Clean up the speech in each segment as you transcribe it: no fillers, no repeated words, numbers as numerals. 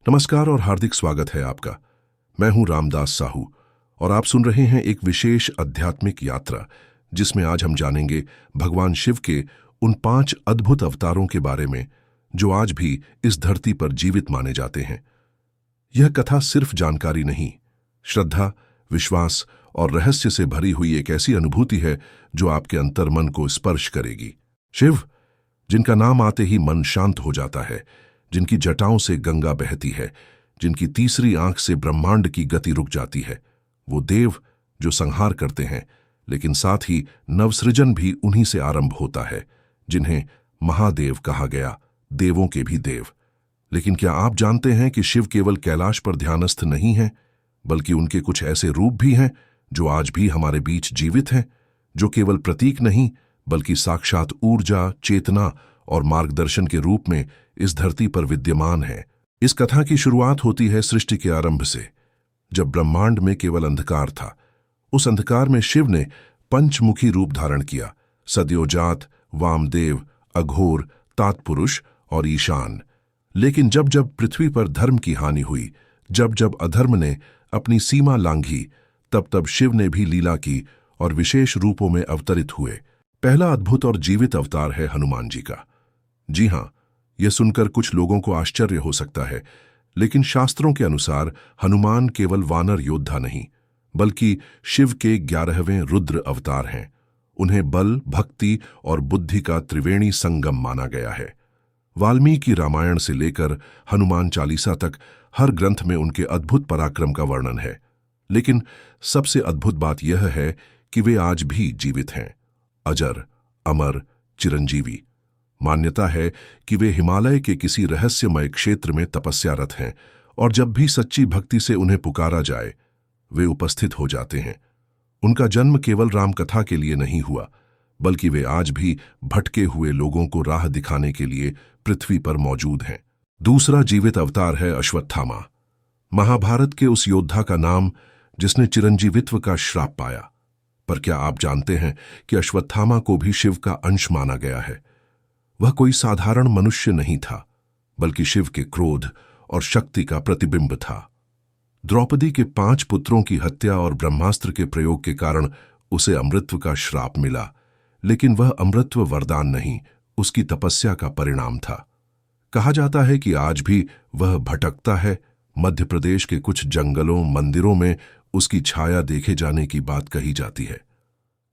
नमस्कार और हार्दिक स्वागत है आपका। मैं हूं रामदास साहू और आप सुन रहे हैं एक विशेष आध्यात्मिक यात्रा जिसमें आज हम जानेंगे भगवान शिव के उन 5 अद्भुत अवतारों के बारे में जो आज भी इस धरती पर जीवित माने जाते हैं। यह कथा सिर्फ जानकारी नहीं, श्रद्धा, विश्वास और रहस्य से भरी हुई एक ऐसी अनुभूति है जो आपके अंतर्मन को स्पर्श करेगी। शिव, जिनका नाम आते ही मन शांत हो जाता है, जिनकी जटाओं से गंगा बहती है, जिनकी तीसरी आंख से ब्रह्मांड की गति रुक जाती है, वो देव जो संहार करते हैं, लेकिन साथ ही नवसृजन भी उन्हीं से आरंभ होता है, जिन्हें महादेव कहा गया, देवों के भी देव। लेकिन क्या आप जानते हैं कि शिव केवल कैलाश पर ध्यानस्थ नहीं हैं, बल्कि उनके कुछ ऐसे रूप भी हैं जो आज भी हमारे बीच जीवित हैं, जो केवल प्रतीक नहीं बल्कि साक्षात ऊर्जा, चेतना और मार्गदर्शन के रूप में इस धरती पर विद्यमान है। इस कथा की शुरुआत होती है सृष्टि के आरंभ से, जब ब्रह्मांड में केवल अंधकार था। उस अंधकार में शिव ने पंचमुखी रूप धारण किया: सद्योजात, वामदेव, अघोर, तातपुरुष और ईशान। लेकिन जब जब पृथ्वी पर धर्म की हानि हुई, जब जब अधर्म ने अपनी सीमा लांघी, तब तब शिव ने भी लीला की और विशेष रूपों में अवतरित हुए। पहला अद्भुत और जीवित अवतार है हनुमान जी का। जी हां, यह सुनकर कुछ लोगों को आश्चर्य हो सकता है, लेकिन शास्त्रों के अनुसार हनुमान केवल वानर योद्धा नहीं, बल्कि शिव के 11वें रुद्र अवतार हैं। उन्हें बल, भक्ति और बुद्धि का त्रिवेणी संगम माना गया है। वाल्मीकि रामायण से लेकर हनुमान चालीसा तक हर ग्रंथ में उनके अद्भुत पराक्रम का वर्णन है। लेकिन सबसे अद्भुत बात यह है कि वे आज भी जीवित हैं, अजर, अमर, चिरंजीवी। मान्यता है कि वे हिमालय के किसी रहस्यमय क्षेत्र में तपस्यारत हैं और जब भी सच्ची भक्ति से उन्हें पुकारा जाए, वे उपस्थित हो जाते हैं। उनका जन्म केवल रामकथा के लिए नहीं हुआ, बल्कि वे आज भी भटके हुए लोगों को राह दिखाने के लिए पृथ्वी पर मौजूद हैं। दूसरा जीवित अवतार है अश्वत्थामा, महाभारत के उस योद्धा का नाम जिसने चिरंजीवित्व का श्राप पाया। पर क्या आप जानते हैं कि अश्वत्थामा को भी शिव का अंश माना गया है? वह कोई साधारण मनुष्य नहीं था, बल्कि शिव के क्रोध और शक्ति का प्रतिबिंब था। द्रौपदी के 5 पुत्रों की हत्या और ब्रह्मास्त्र के प्रयोग के कारण उसे अमृतत्व का श्राप मिला, लेकिन वह अमृतत्व वरदान नहीं, उसकी तपस्या का परिणाम था। कहा जाता है कि आज भी वह भटकता है। मध्य प्रदेश के कुछ जंगलों, मंदिरों में उसकी छाया देखे जाने की बात कही जाती है।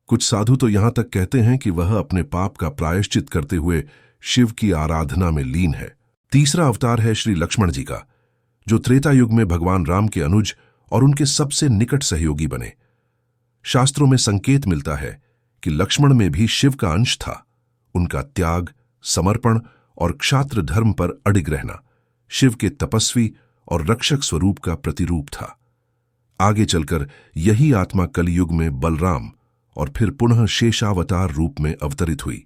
कुछ साधु तो यहां तक कहते हैं कि वह अपने पाप का प्रायश्चित करते हुए शिव की आराधना में लीन है। तीसरा अवतार है श्री लक्ष्मण जी का, जो त्रेता युग में भगवान राम के अनुज और उनके सबसे निकट सहयोगी बने। शास्त्रों में संकेत मिलता है कि लक्ष्मण में भी शिव का अंश था। उनका त्याग, समर्पण और क्षात्र धर्म पर अडिग रहना शिव के तपस्वी और रक्षक स्वरूप का प्रतिरूप था। आगे चलकर यही आत्मा कलयुग में बलराम और फिर पुनः शेषावतार रूप में अवतरित हुई।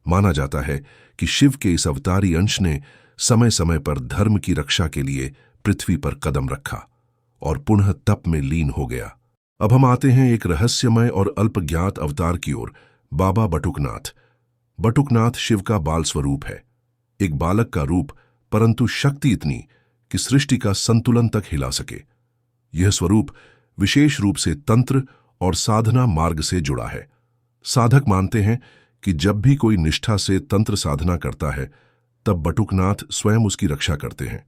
माना जाता है कि शिव के इस अवतारी अंश ने समय समय पर धर्म की रक्षा के लिए पृथ्वी पर कदम रखा और पुनः तप में लीन हो गया। अब हम आते हैं एक रहस्यमय और अल्पज्ञात अवतार की ओर, बाबा बटुकनाथ। बटुकनाथ शिव का बाल स्वरूप है, एक बालक का रूप, परंतु शक्ति इतनी कि सृष्टि का संतुलन तक हिला सके। यह स्वरूप विशेष रूप से तंत्र और साधना मार्ग से जुड़ा है। साधक मानते हैं कि जब भी कोई निष्ठा से तंत्र साधना करता है, तब बटुकनाथ स्वयं उसकी रक्षा करते हैं।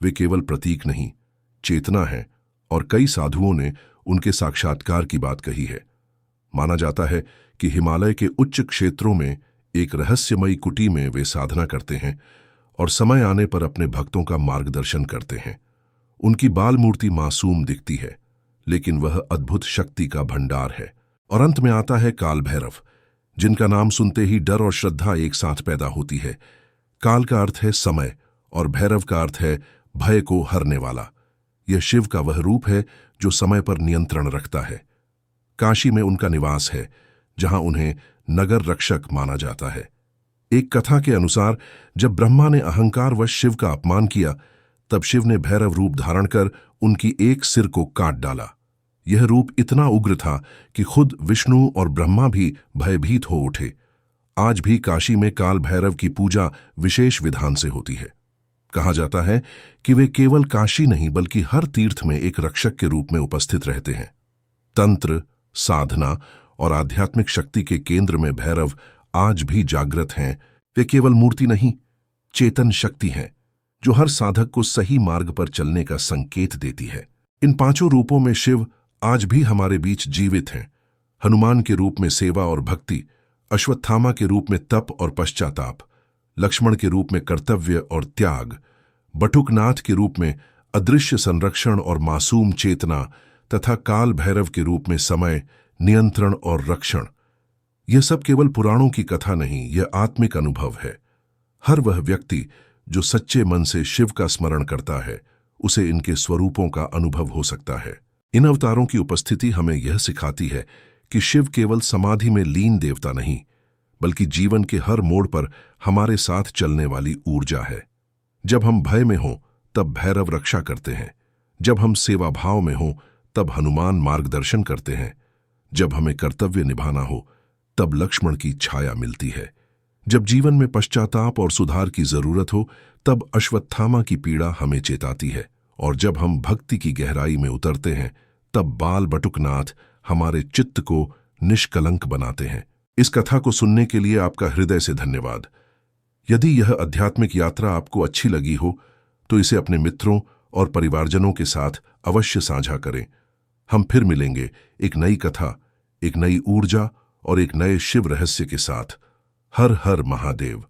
वे केवल प्रतीक नहीं, चेतना है, और कई साधुओं ने उनके साक्षात्कार की बात कही है। माना जाता है कि हिमालय के उच्च क्षेत्रों में एक रहस्यमयी कुटी में वे साधना करते हैं और समय आने पर अपने भक्तों का मार्गदर्शन करते हैं। उनकी बाल मूर्ति मासूम दिखती है, लेकिन वह अद्भुत शक्ति का भंडार है। और अंत में आता है काल भैरव, जिनका नाम सुनते ही डर और श्रद्धा एक साथ पैदा होती है। काल का अर्थ है समय और भैरव का अर्थ है भय को हरने वाला। यह शिव का वह रूप है जो समय पर नियंत्रण रखता है। काशी में उनका निवास है, जहां उन्हें नगर रक्षक माना जाता है। एक कथा के अनुसार जब ब्रह्मा ने अहंकारवश शिव का अपमान किया, तब शिव ने भैरव रूप धारण कर उनकी एक सिर को काट डाला। यह रूप इतना उग्र था कि खुद विष्णु और ब्रह्मा भी भयभीत हो उठे। आज भी काशी में काल भैरव की पूजा विशेष विधान से होती है। कहा जाता है कि वे केवल काशी नहीं बल्कि हर तीर्थ में एक रक्षक के रूप में उपस्थित रहते हैं। तंत्र, साधना और आध्यात्मिक शक्ति के केंद्र में भैरव आज भी जागृत हैं। वे केवल मूर्ति नहीं, चेतन शक्ति हैं जो हर साधक को सही मार्ग पर चलने का संकेत देती है। इन पांचों रूपों में शिव आज भी हमारे बीच जीवित हैं। हनुमान के रूप में सेवा और भक्ति, अश्वत्थामा के रूप में तप और पश्चाताप, लक्ष्मण के रूप में कर्तव्य और त्याग, बटुकनाथ के रूप में अदृश्य संरक्षण और मासूम चेतना तथा काल भैरव के रूप में समय, नियंत्रण और रक्षण। यह सब केवल पुराणों की कथा नहीं, यह आत्मिक अनुभव है। हर वह व्यक्ति जो सच्चे मन से शिव का स्मरण करता है, उसे इनके स्वरूपों का अनुभव हो सकता है। इन अवतारों की उपस्थिति हमें यह सिखाती है कि शिव केवल समाधि में लीन देवता नहीं, बल्कि जीवन के हर मोड़ पर हमारे साथ चलने वाली ऊर्जा है। जब हम भय में हों तब भैरव रक्षा करते हैं, जब हम सेवा भाव में हों तब हनुमान मार्गदर्शन करते हैं, जब हमें कर्तव्य निभाना हो तब लक्ष्मण की छाया मिलती है, जब जीवन में पश्चाताप और सुधार की जरूरत हो तब अश्वत्थामा की पीड़ा हमें चेताती है, और जब हम भक्ति की गहराई में उतरते हैं तब बाल बटुकनाथ हमारे चित्त को निष्कलंक बनाते हैं। इस कथा को सुनने के लिए आपका हृदय से धन्यवाद। यदि यह आध्यात्मिक यात्रा आपको अच्छी लगी हो तो इसे अपने मित्रों और परिवारजनों के साथ अवश्य साझा करें। हम फिर मिलेंगे एक नई कथा, एक नई ऊर्जा और एक नए शिव रहस्य के साथ। हर हर महादेव।